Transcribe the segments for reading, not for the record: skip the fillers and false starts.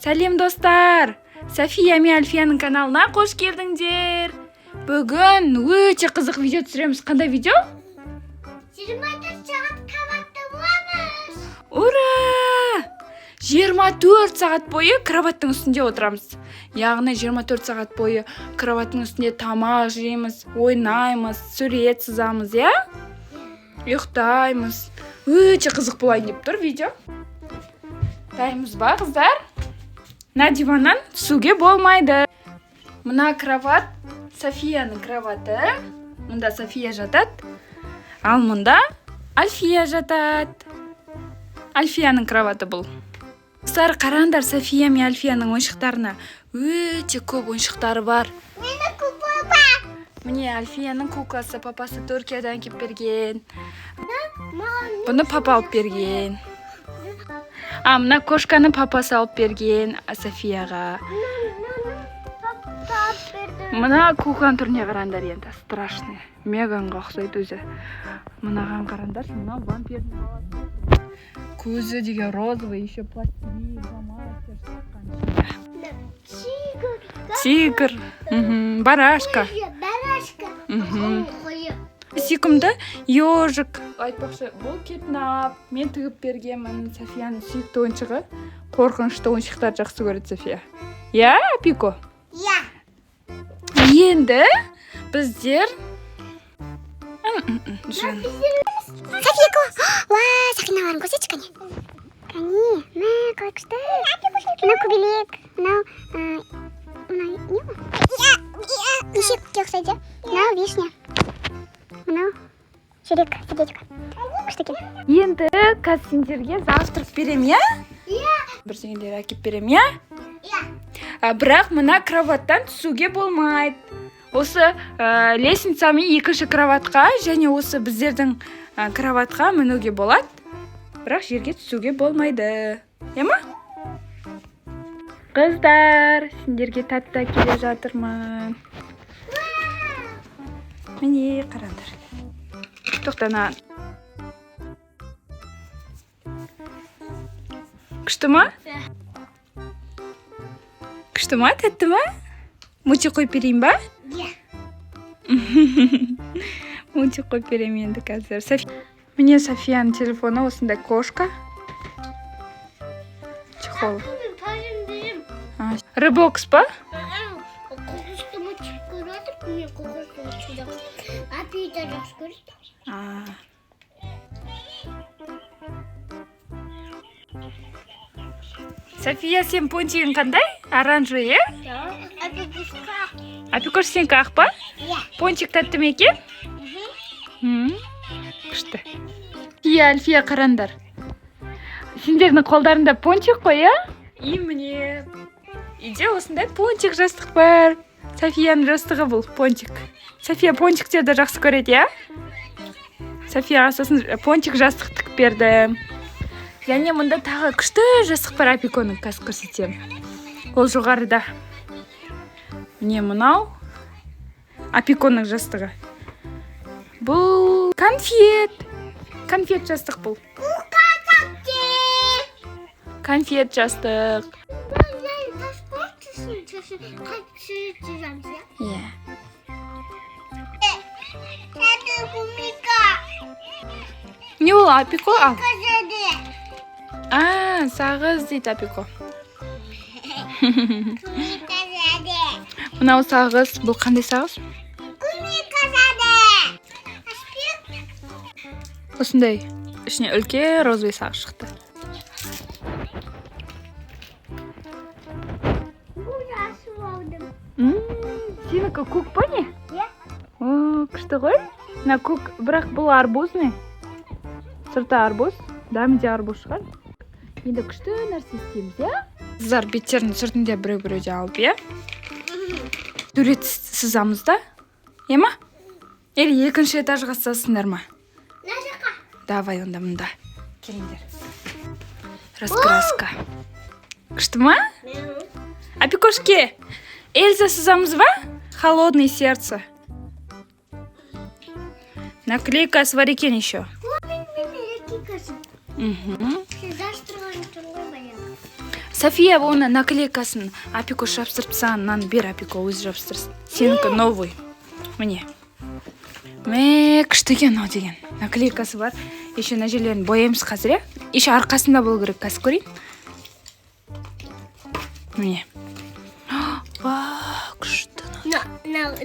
Сәлем достар! София мен Альфияның каналына қош келдіңдер. Бүгін өте қызық видео түсіреміз. Қандай видео? 24 сағат кроватта боламыз. Ура! 24 сағат бойы кроваттың үстінде отырамыз. Яғни 24 сағат бойы кроваттың үстінде тамақ жейміз, ойнаймыз, сурет сызамыз, я? Ұйықтаймыз. Өте қызық болайын деп тұр видео. Дайынбыз ба, қыздар? На диваннан түсуге болмайды. Мына кроват Софияның кроваты. Мұнда София жатады. Ал мұнда Альфия жатады. Альфияның кроваты бұл. Достар, қараңдар, София мен Альфияның ойыншықтарына өте көп ойыншықтары бар. Менің куклам бар. Міне Альфияның кукласы папасы Түркиядан келіп берген. Маған Бұны папа алып берген. Мына кошканы папасы алып берген Софияға. Мына кукланың түріне қараңдар енді, страшный. Меганға ұқсайды өзі. Мынаған қараңдар, мына вампирдің баласы. Көзі деген розовый, еще пластилин, фломастер шыққан. Тигр, барашка. барашка. Сүйкімді ежик. Айтпақшы, бұл кетнап. Мен тігіп бергенмін. Софияның сүйікті ойыншығы. Қорқынышты ойыншықтар жақсы көреді София. Я, Апико? Я. Енді біздер София, уа, сақиналарын көрсетші кәне. Кәне, мә, қалай күшті. Мынау көбелек, мынау не бұл? Нешекке ұқсайды. Мынау вишня. Мынау шерек, сердечко. Күшті екен. енді қазір сендерге завтрак берем, я? Бірдеңелер әкеп берем, я? Бірақ мына кроваттан түсуге болмайды. Осы лестницамен екінші кроватқа және осы біздердің кроватқа мінуге болады. Бірақ жерге түсуге болмайды. Ема? Қыздар, сендерге тәтті келе жатырмын. Міне, қараңдар. Тоқтана. Күшті ма? Күшті ма, тәтті ма? Мультик қойып берейін ба? Мультик қойып берейін енді қазір. Міне Софияның телефоны, осындай кошка. Чехол. Рыбокс па? Қоқысты мультик көріп, мен қоқысты мультик. Апида жақсы көреді. София, сен пончигің қандай? Оранжевый, е? Апикош сен қақ па? Пончик тәтті ме екен? Күшті. Альфия, қараңдар. Сендердің қолдарында пончик қой, е? И міне. Үйде осындай пончик жастық бар. Софияның жастығы бұл пончик. София пончиктерді жақсы көреді, е? Софияға сосын пончик жастық тік берді. Және мұнда тағы күшті жастық бар, Апиконың қазір көрсетем. Ол жоғарыда. Міне мұнау Апиконың жастығы. Бұл конфет. Конфет жастық бұл. Конфет жастық. Не ол, Апико? Ал. Сағыз дейді Апико. Мынау сағыз. Бұл қандай сағыз? Осындай. Ішіне үлкен розовый сағыз шықты. Сенікі көк па не? Күшті ғой? Мына көк, бірақ бұл арбуз не? Сырты арбуз. Дәмде арбуз шығар. Енді күшті нәрсе істейміз, я? Қыздар беттерінің сыртында біреу-біреуде алып, я? Сурет сызамыз да? Ема? Или екінші этажға сызасыңдар ма? Давай онда мұнда. Келіңдер. Раскраска. Күшті ма? Апикошке, Эльза сызамыз ба? Холодное сердце. Наклейка свар екен еще. София оны наклейкасын Апикош жапсырып тастаған, мынаны бер, Апико өзі жапсырсын. Сенікі новый. Міне. Күшті екен ау деген. Наклейкасы бар. Еще мына жерлерін бояймыз қазір, Еще арқасында болу керек, қазір көрейін. Міне. Күшті.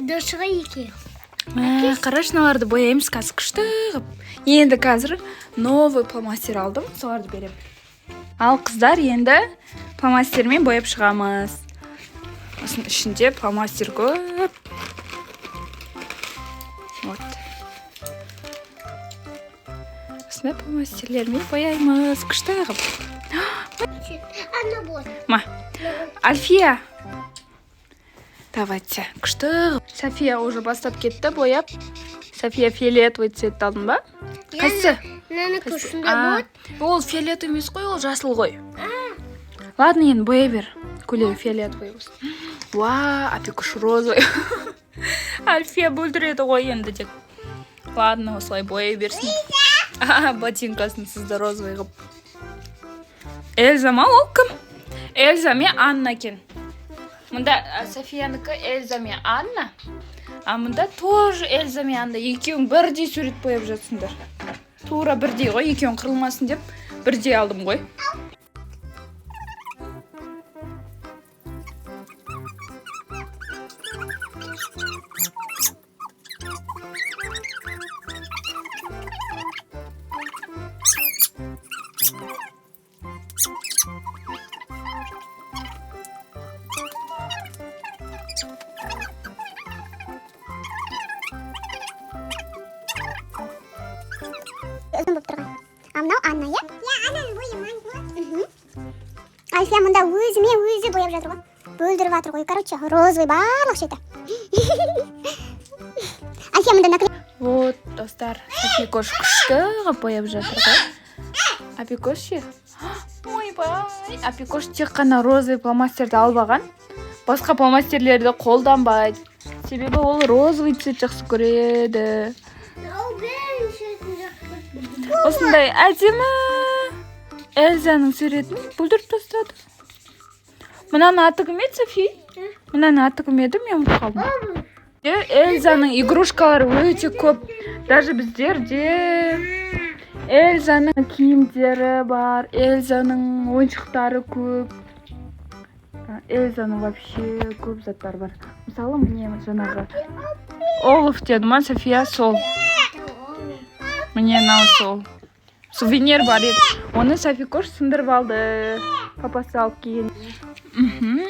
Дошыға еке. Қараш, мыналарды бояймыз қазір, күшті қып. Енді қазір новый фломастер алдым, соларды берем. Ал қыздар, енді фломастермен бояп шығамыз. Осының ішінде фломастер көп. Вот. Осындай фломастерлермен бояймыз, күшті қып. Анна вот. Альфия. Давайте, күшті. София уже бастап кетті бояп. София фиолетовый цветті алдың ба? Қайсы? Мынаны күшінде бот. Ол фиолет емес қой, ол жасыл ғой. Ладно, енді боя бер. Көйлегі фиолетовый болсын. Апикош розовый. Альфия бөлдіреді ғой енді деп. Ладно, осылай боя берсін. Ботинкасын сізді розовый қып. Эльза ма ол кім? Эльза мен Анна кен. Мұнда Софияныкі Эльза мен Анна. А мұнда тоже Эльза мен Анна. Екеуің бірдей сурет бояп жатсыңдар. Тура бірдей ғой, екеуің қырылмасын деп бірдей алдым ғой. Өзім болып тұрған. Мынау Анна, иә? Аннаның бойы маленький. Альфия мұнда өзі бояп жатыр ғой. Бөлдіріп жатыр ғой. Короче, розовый барлық шеті. Альфия мұнда наклей. Вот, достар, Апикош күшті қып бояп жатыр ғой. Апикош ше? Ойбай, Апикош тек қана розовый фломастерді албаған. Басқа фломастерлерді қолданбайды. Себебі ол розовый цвет жақсы көреді. Осындай әдемі Эльзаның суретін бүлдіріп тастады. Мынаның аты кім еді, Софи? Мынаның аты кім еді, мен ұмытып қалдым. Эльзаның игрушкалары өте көп. Даже біздерде Эльзаның киімдері бар, Эльзаның ойыншықтары көп. Эльзаның вообще көп заттар бар. Мысалы, міне жаңағы Олаф деді ма, София, сол. Мне мынау сол. Сувенир бар еді. Оны Апикош сындырып алды. Папасы алып келген.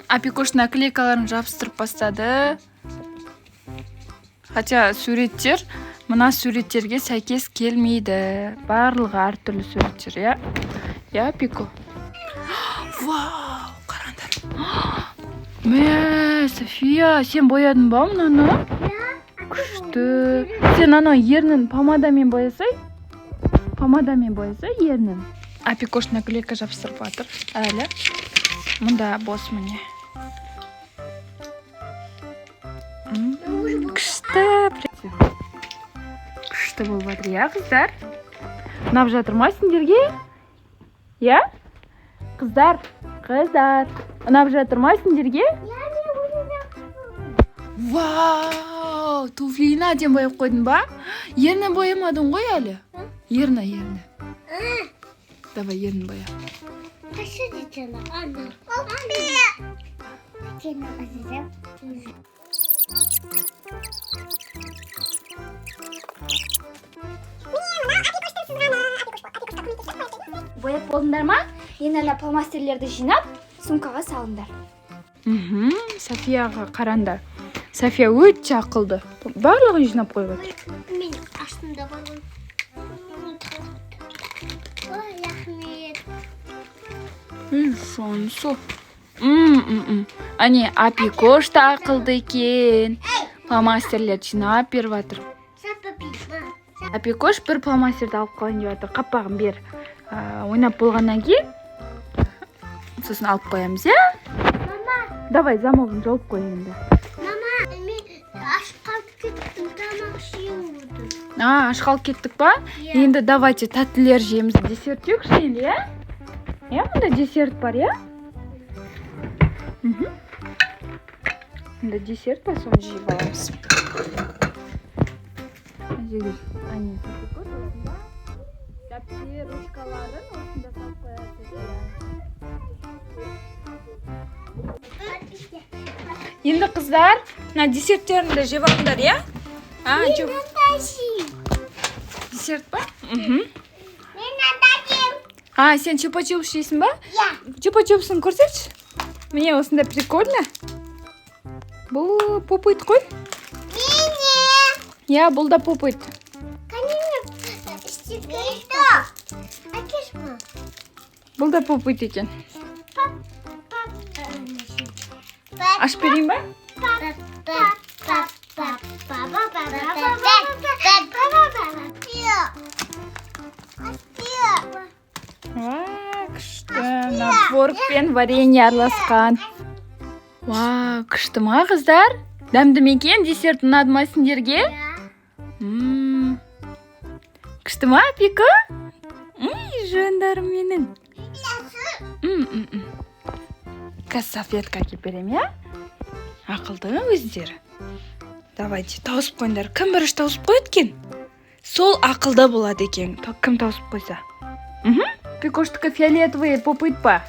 Апикош наклейкаларын жабыстырып бастады. Хотя суреттер мына суреттерге сәйкес келмейді. Барлығы әртүрлі суреттер, я? Я, Апико? Вау, қараңдар. София, сен боядың ба мынаны? Күшті. Сен анау ернін помадамен боясай? Помадамен боясай ернін. Апикош наклейка жапсырып жатыр. Әлі. Мұнда бос міне. Күшті. Күшті болып жатыр, я, қыздар? Ұнап жатыр ма сендерге? Я? Қыздар. Ұнап жатыр ма сендерге? Вау, туфлиін әдем бояп қойдың ба? Ерні боямадың ғой әлі? Ерні. Давай, ерні боя. Қашы детені, Анна. Сені қазірем. Бояп болдыңдар ма? Енді фломастерлерді жинап, сумкаға салыңдар. Софияға қараңдар. София өте ақылды. Барлығын жинап қойып отыр. Мен астында бар ғой. Ой, рахмет. Сонысы. Ане, Апикош та ақылды екен. Фломастерлерді жинап беріп жатыр. Апикош бір фломастерді алып қалайын деп жатыр. Қаппағын бер. Ойнап болғаннан кейін сосын алып қоямыз, я? Мама. Давай, замогын жауып қой енді. Мама, мен ашып қалып кеттім, тамақ жеуім отыр. Ашып қалып кеттік па? Енді давайте тәттілер жейміз. Десерт жоқ енді, я? Я, мұнда десерт бар, я? Енді десерт па соны жеп аламыз. Тәпсі ручкаларын осында салып қоясыз. Енді қыздар, мына десерттеріңді жеп алыңдар, иә? Десерт па? Сен чупа-чупс жейсің ба? Чупа-чупсын көрсетші. Міне осында прикольно. Бұл попыт қой? Я, бұл да попыт. Бұл да попыт екен. Аш берейін ба? Күшті. Творог пен варенье араласқан. Күшті ма, қыздар? Дәмді ме екен? Десерт ұнады ма сендерге? Күшті ма, Пико? Жөндарым менің. Қазір салфетка әкеп берем, я? Ақылды өздері. Давайте, тауысып қойыңдар. Кім біріш тауысып қойды екен? Сол ақылды болады екен. Кім тауысып қойса? Пикоштікі фиолетовый попыт па?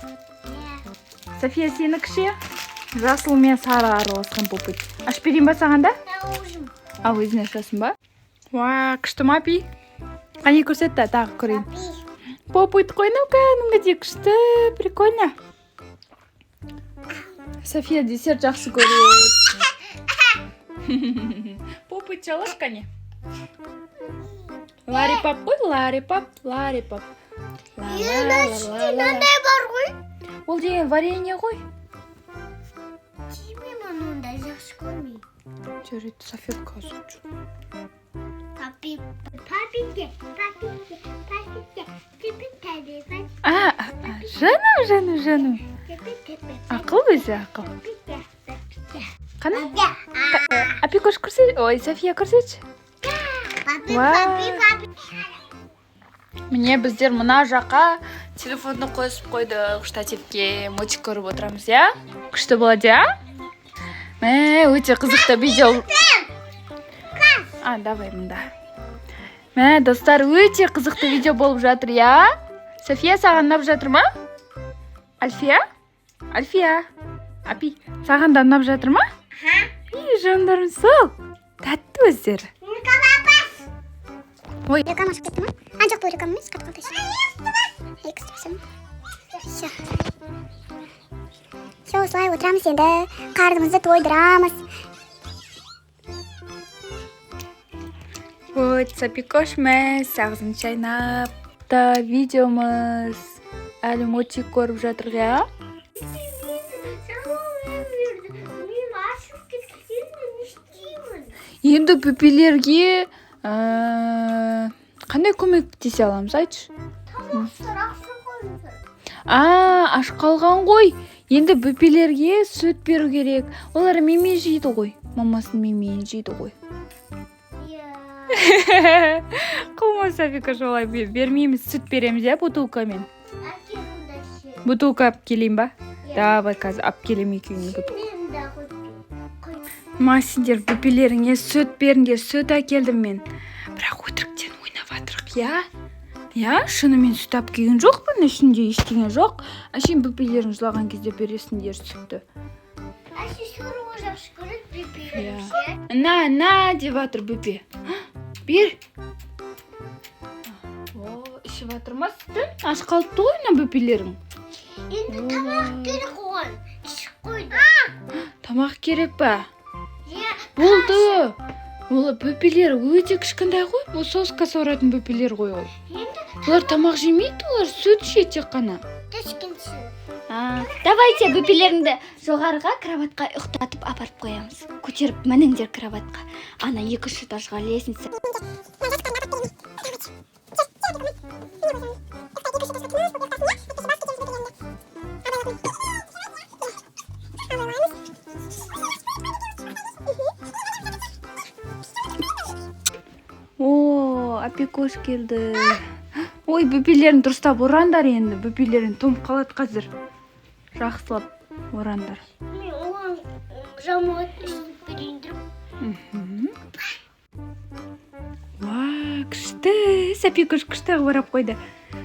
София, сенікше? Жасыл мен сары араласқан попыт. Аш берейін ба саған да? Өзіне ашасың ба? Күшті ма, Пи? Қане көрсетті, тағы көрейін. Попыт қой, ну-ка де күшті, прикольно. София десерт жақсы көреді. Попыт жалаш, қане? Ларипап қой, ларипап. Мынандай бар ғой. Ол деген варенье ғой. Жемеймін ондай, жақсы көрмеймін. Жарайды, салфетка ұзып жүр. Жаным. Ақыл өзі, ақыл. Қана? Пикош көрсет? Ой, София көрсетші. Міне біздер мына жаққа телефонды қойысып қойдық штативке, мультик көріп отырамыз, я? Күшті болады, я? Өте қызықты видео. Давай мұнда. Достар, өте қызықты видео болып жатыр, я? София, саған ұнап жатыр ма? Альфия? Апи, саған да ұнап жатыр ма? Жандарым сол. Тәтті өздері. Ой. Реклама шығып кетті ма? Жоқ, бұл реклама емес, қатып қалды. Все, осылай отырамыз енді. Қарнымызды тойдырамыз. Пикош мәз, сағызын шайнап та видеомыз. Әлі мультик көріп жатыр, я? Енді бүпелерге қандай көмектесе аламыз, айтшы? Аш қалған ғой. Енді бүпелерге сүт беру керек. Олар меме жейді ғой. Мамасын мемен жейді ғой. Қылмаса, Пикош, олай бермейміз, сүт береміз, я, бутылкамен. Бутылка ап келейін ба? Давай, қазір ап келем екеуіне бутылка. Сендер бүпелеріңе сүт беріңдер, сүт әкелдім мен. Бірақ өтіріктен ойнап атырық, я? Я, шынымен сүт ап келген жоқ па? Ішінде ештеңе жоқ. Әшейін бүпелерің жылаған кезде бересіңдер сүтті. Әші сұрығы жақсы көреді бүпелерім. На, деп атыр бүпе. Бер. Ішіп атыр ма сүтті? Аш қалыпты ғой, бүпелерің. Енді тамақ керек ғой. Ішіп қойды. Тамақ керек па? Болды. Ол бүпелер өте кішкентай ғой. Бұл соска соратын бүпелер ғой ол. Олар тамақ жемейді, олар сүт ішеді тек қана. Давайте бүпелеріңді жоғарыға кроватқа ұйықтатып апарып қоямыз. Көтеріп мініңдер кроватқа. Ана 2-3 этажға лестница. Пикош келді. Ой, бүпелерін дұрыстап ұрандар енді. Бүпелерін тоңып қалады қазір. Жақсылап. орандар. Мен оған жамағат істеп берейін деп. Ва, күшті. Сәпикош күшті барап қойды.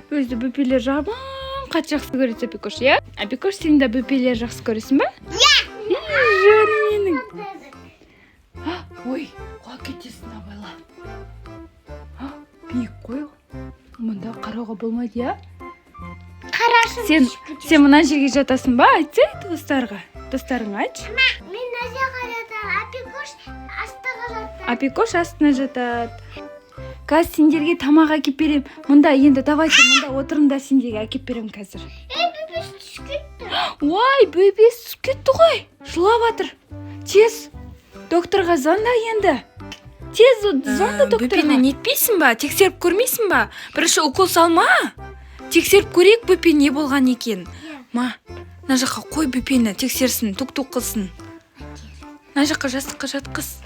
Өзі бөпелер жаман қатты жақсы көреді Сәпикош, иә? Апикош, сен де бөпелер жақсы көресің ба? Иә! Жаным менің. Ой, құлап кетесің абайла. Биік қой. Мұнда қарауға болмайды, иә? Қарашым. Сен мына жерге жатасың ба? Айтсай достарға. Достарыңа айтшы. Мен мына жаққа жатамын. Апикош астыға жатады. Апикош астына жатады. Қазір сендерге тамақ әкеп берем. Мұнда енді давайте мұнда отырыңдар, сендерге әкеп берем қазір. Бөпес түсіп кетті. Ой, бөпес түсіп кетті ғой. Жылап жатыр. Тез докторға звонда енді. Тез звонда докторға. Бөпені нетпейсің ба? Тексеріп көрмейсің ба? Бірінші укол салма. Тексеріп көрейік бөпе не болған екен. Ма, мына жаққа қой бөпені тексерсін, тук-тук қылсын. Мына жаққа жастыққа жатқыз.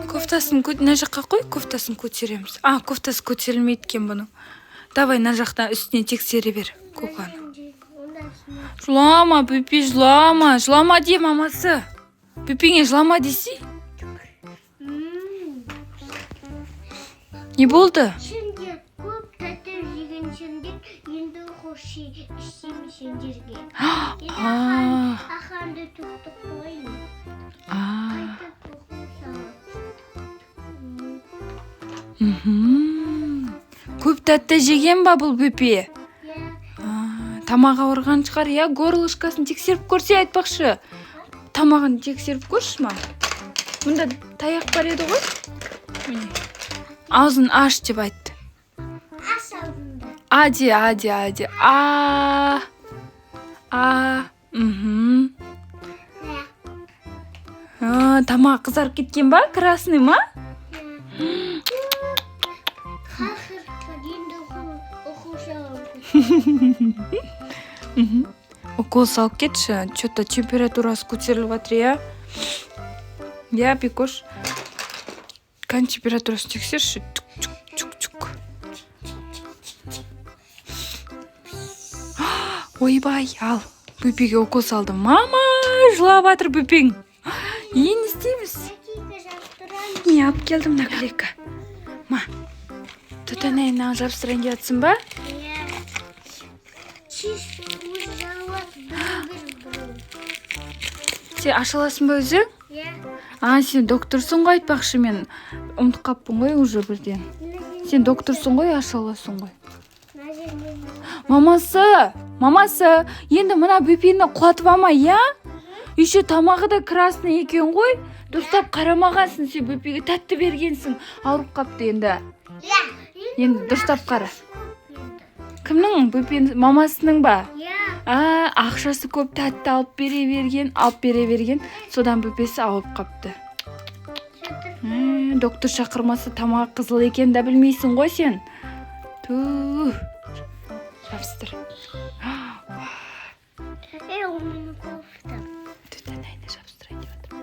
Кофтасын мына жаққа қой, кофтасын көтереміз. Кофтасы көтерілмейді екен бұның. Давай мына жақтан үстіне тексере бер, Коканы. Жылама, бөпе, жылама. Жылама де, мамасы. Бөпеңе жылама десе. Не болды? Сендер көп тәтті жеген сендер енді қош ішсеме сендерге. Аханды тоқтық қойын. Көп тәтті жеген ба бұл бөпе? Тамағы ауырған шығар, иә? Горлышкасын тексеріп көрсе айтпақшы. Тамағын тексеріп көрші ма? Мұнда таяқ бар еді ғой? Аузын аш деп айтты. Аш аузында. Аде. Тамақ қызарып кеткен ба? Красный ма? Укол салып кетші. Что-то температурасы көтеріліп жатыр, иә? Я, Пикош. Қан температурасын тексерші. Чук. Ойбай, ал. Бөпеге укол салды. Мама, жылап жатыр бөпең. Енді істейміз. Не алып келдім наклейка. Ма, тұтанайына жабыстырайын жатсың ба? Сен ашаласың ба өзің? Сен докторсың ғой, айтпақшы, мен ұмытып қаппын ғой уже бірден. Сен докторсың ғой, ашаласың ғой. Мамасы, енді мына бөпені құлатып алма, иә? Еще тамағы да красный екен ғой. Дұрыстап қарамағансың, сен бөпеге тәтті бергенсің. Ауырып қапты енді. Енді дұрыстап қара. Кімнің? Бөпенің мамасының ба? Ақшасы көп тәтті алып бере берген. Содан бөпесі ауырып қапты. Доктор шақырмасы тамағы қызыл екен да білмейсің ғой сен. Жабыстыр. Тұтанайына жабыстырайын деп жатыр.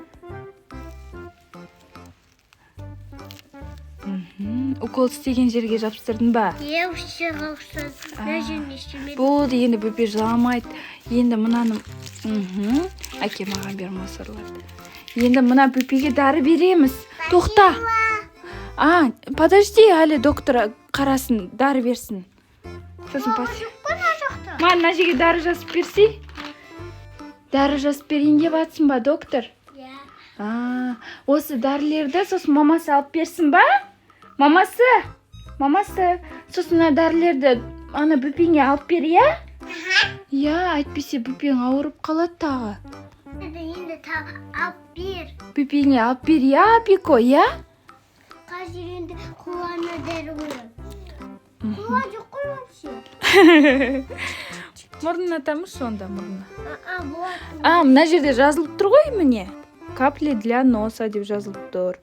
Укол істеген жерге жабыстырдың ба? Болды, енді бөпе жыламайды. Енді мұнаны... Әке маған бер мусорларды. Енді мұна бөпеге дәрі береміз. Тоқта. Подожди, әлі доктор қарасын, дәрі берсін. Мына жерге дәрі жазып берсей? Дәрі жазып берейін деп атсың ба, доктор? Осы дәрілерді сосын мамасы алып берсін ба? Мамасы, сосын дәрілерді ана бөпеңе алып бер, иә? Әйтпесе бөпең ауырып қалады тағы. Енді алып бер. Бөпеңе алып бер, иә, Пико, иә? Қазір енді қолана дәрі қойым. Қола жоқ қой вообще. Мұрнына тамыз сонда мұрнына. Мына жерде жазылып тұр ғой, міне. Капли для носа деп жазылып тұр.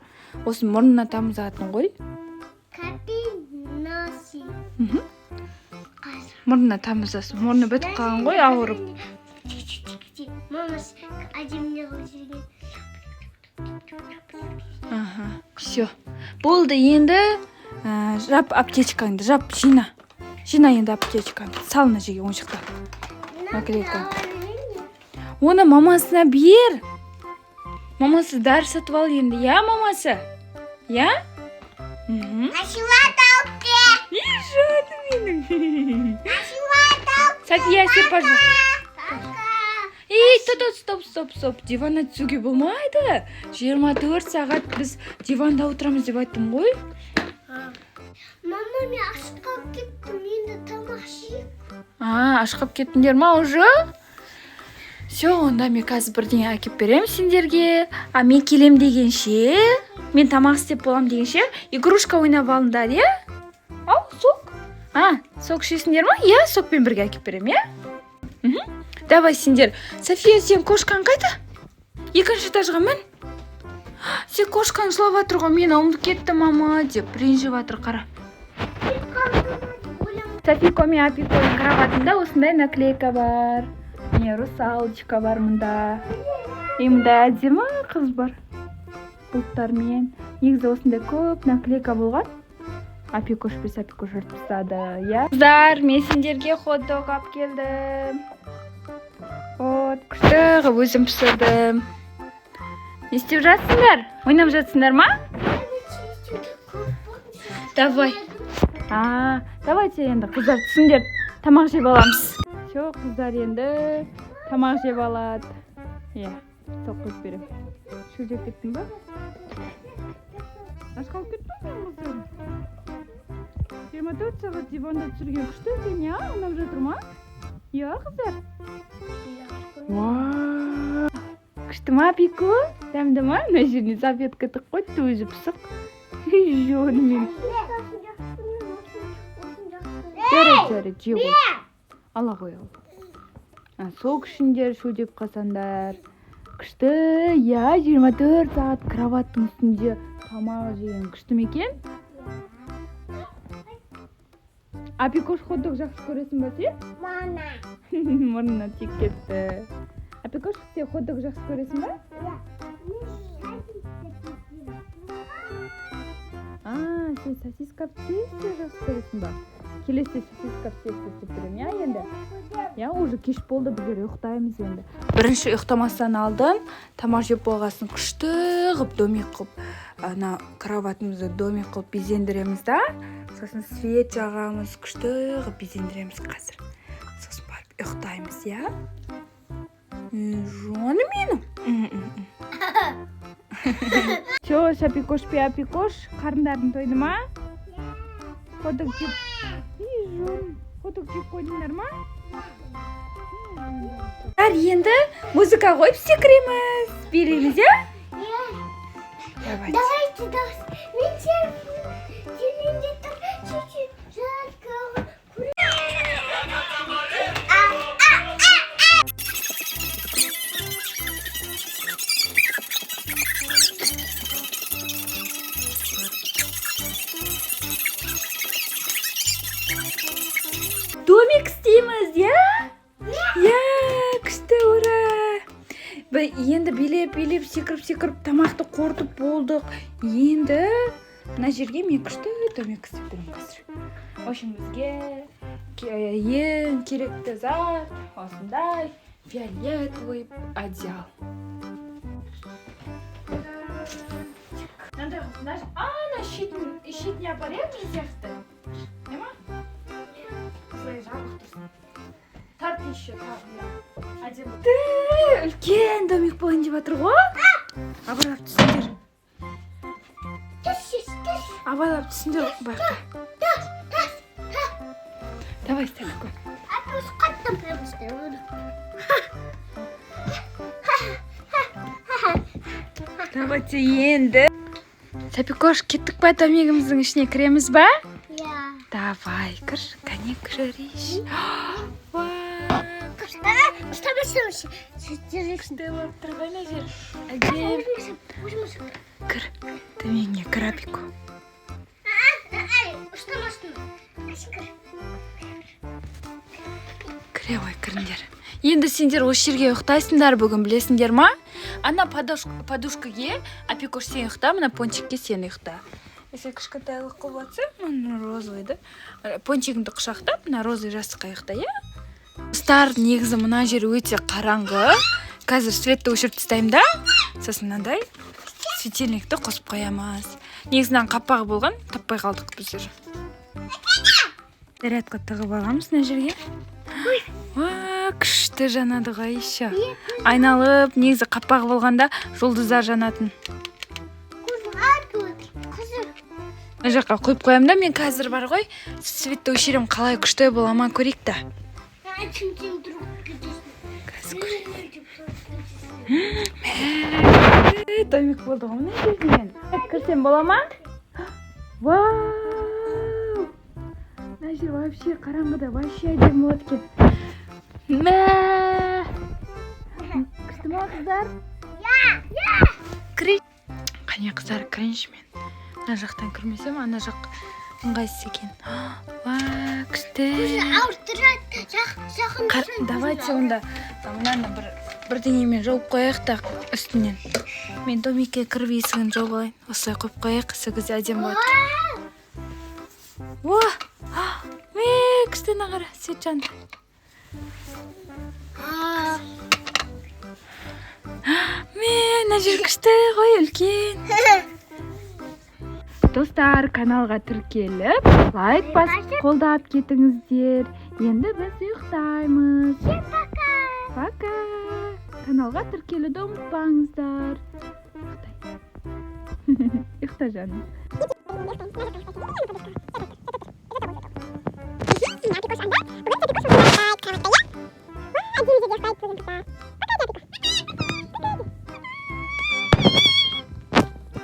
Осы мұрнына тамызатын ғой. Капи-носи. Мұрнына тамызасын. Мұрны бітіп қалған ғой, ауырып. Мамас, әдеміне қылып Все. Болды, енді жап аптечкаңды, жап, жина. жина енді аптечканы сал мына жерге ойыншықты наклейка. Оны мамасына бер. Мамасы дәрі сатып ал енді, я мамасы? Я? Жаным менің. София, сеп, пожалуйста. Стоп. Диваннан түсуге болмайды. 24 сағат біз диванда отырамыз деп айттым ғой. Мама, мен ашып қалып кеттім, енді тамақ жейік. Ашқап кеттіңдер ма уже? Все, онда мен қазір бірдеңе әкеп берем сендерге. Мен келем дегенше, мен тамақ істеп болам дегенше, игрушка ойнап алыңдар, иә? Ау, сок. Сок ішесіңдер ма? Иә, сокпен бірге әкеп берем, иә? Давай сендер. София, сен кошкаң қайда? Екінші этажға мін. Сен кошкаң жылап жатыр ғой, мен ұмытып кеттім мама деп ренжіп жатыр, қара. Софико мен Апиконың кроватында осындай наклейка бар. Міне русалочка бар мұнда. Мұнда әдемі қыз бар. Бұлттармен. Негізі осындай көп наклейка болған. Апикош жыртып тастады, иә? Қыздар, мен сендерге хот-дог алып келдім. Күшті қылып өзім пісірдім. Не істеп жатсыңдар? Ойнап жатсыңдар ма? Давай. Давайте енді қыздар түсіңдер, тамақ жеп аламыз. Все, қыздар енді тамақ жеп алады. Сол қойып берем. Шөлдеп кеттің ба? Ашқалып кеттің мен қыздарым? 24 сағат диванда түсірген күшті екен, я? Ойнап жатыр ма? Я, қыздар? Күшті ма, Пико? Дәмді ма? Мына жеріне салфетка тық қойды, өзі пысық. Жоным мен. Жарайды, жеп ол. Ала қой ал. Сол күшіндер шөлдеп қасандар. Күшті, я, 24 сағат кроваттың үстінде тамақ жеген күшті мекен? Апикош хот-дог жақсы көресің ба сен? Мұрнына тек кетті. Апикош, сен хот-дог жақсы көресің ба? Сен сосиска птесті жақсы көресің ба? Келесі сосиска птесті істеп берем, я енді? Я, уже кеш болды, біздер ұйықтаймыз енді. Бірінші ұйықтамастан алдын, тамақ жеп болғасын күшті ғып, домик қылып, кроватымызды домик қылып безендіреміз да. Сосын свет жағамыз, күшті ғып безендіреміз қазір. Сосын барып ұйықтаймыз, я? Жоны менің? Все, Апикош пе Апикош, қарындардың тойды ма? Хот-дог жеп... Хот-дог жеп қойдыңдар ма? Енді музыка қойып секіреміз. Береміз, я? Давайте, мен терминде тұр, чуть-чуть жарко. Домик істейміз, я? Я, күшті, ура! Енді билеп, секіріп, тамақты қорытып болдық. Енді мына жерге мен күшті домик істеп берем қазір. В общем, бізге ең керекті зат осындай фиолетовый одеял. Ана шетіне апарем мен сияқты. Не ма? Осылай жабық тұрсын. Тарт еще тағына. Әдемі. Үлкен домик болайын деп жатыр ғой. Абайлап түсіңдер. Абайлап түсіңдер байқа. Давай, Сталико. Давайте енді. Сапикош, кеттік па домигіміздің ішіне кіреміз ба? Давай, кір, кәне кіререш. Күшті болып тұрған әжер. Әдем. Кір, домигіне кір, Апико. Кіре ғой, кіріңдер. Енді сендер осы жерге ұйықтайсыңдар бүгін, білесіңдер ма? Ана подушкаге Апикош сен ұйықта, мына пончикке сен ұйықта. Если кішкентайлық қылып жатса, мына розовыйды пончигіңді құшақтап, мына розовый жастыққа ұйықта, иә? Достар, негізі мына жер өте қараңғы. Қазір светті өшіріп тастаймын да, сосын мынандай светильникті қосып қоямыз. Негізінен қапағы болған, таппай қалдық біздер. Зарядқа тығып аламыз мына жерге. Күшті жанады ғой еще. Айналып, негізі қапағы болғанда жұлдыздар жанатын. Мына жаққа қойып қоямын да, мен қазір бар ғой, светті өшірем, қалай күшті бола ма көрейік та. Томик болды ғой мына жерден. Кірсем бола ма? Вау! Мына жер вообще қараңғыда, вообще әдемі болады екен. Мә! Күшті ма қыздар? Кірейін. Қане қыздар, кірейінші мен. Мына жақтан кірмесем, ана жақ ыңғайсыз екен. Ва, күшті. Давайте онда мынаны бірдеңемен жауып қояйық та үстінен. Мен домикке кіріп есігін жауып алайын. Осылай қойып қояйық, сөзі әдемі болады. Күшті нағара, Светжан. Мына жер күшті ғой, үлкен. Достар, каналға тіркеліп, лайк басып қолдап кетіңіздер. Енді біз ұйықтаймыз. Пока. Каналға тіркелуді ұмытпаңыздар. Ұйықта жаным. Бүгін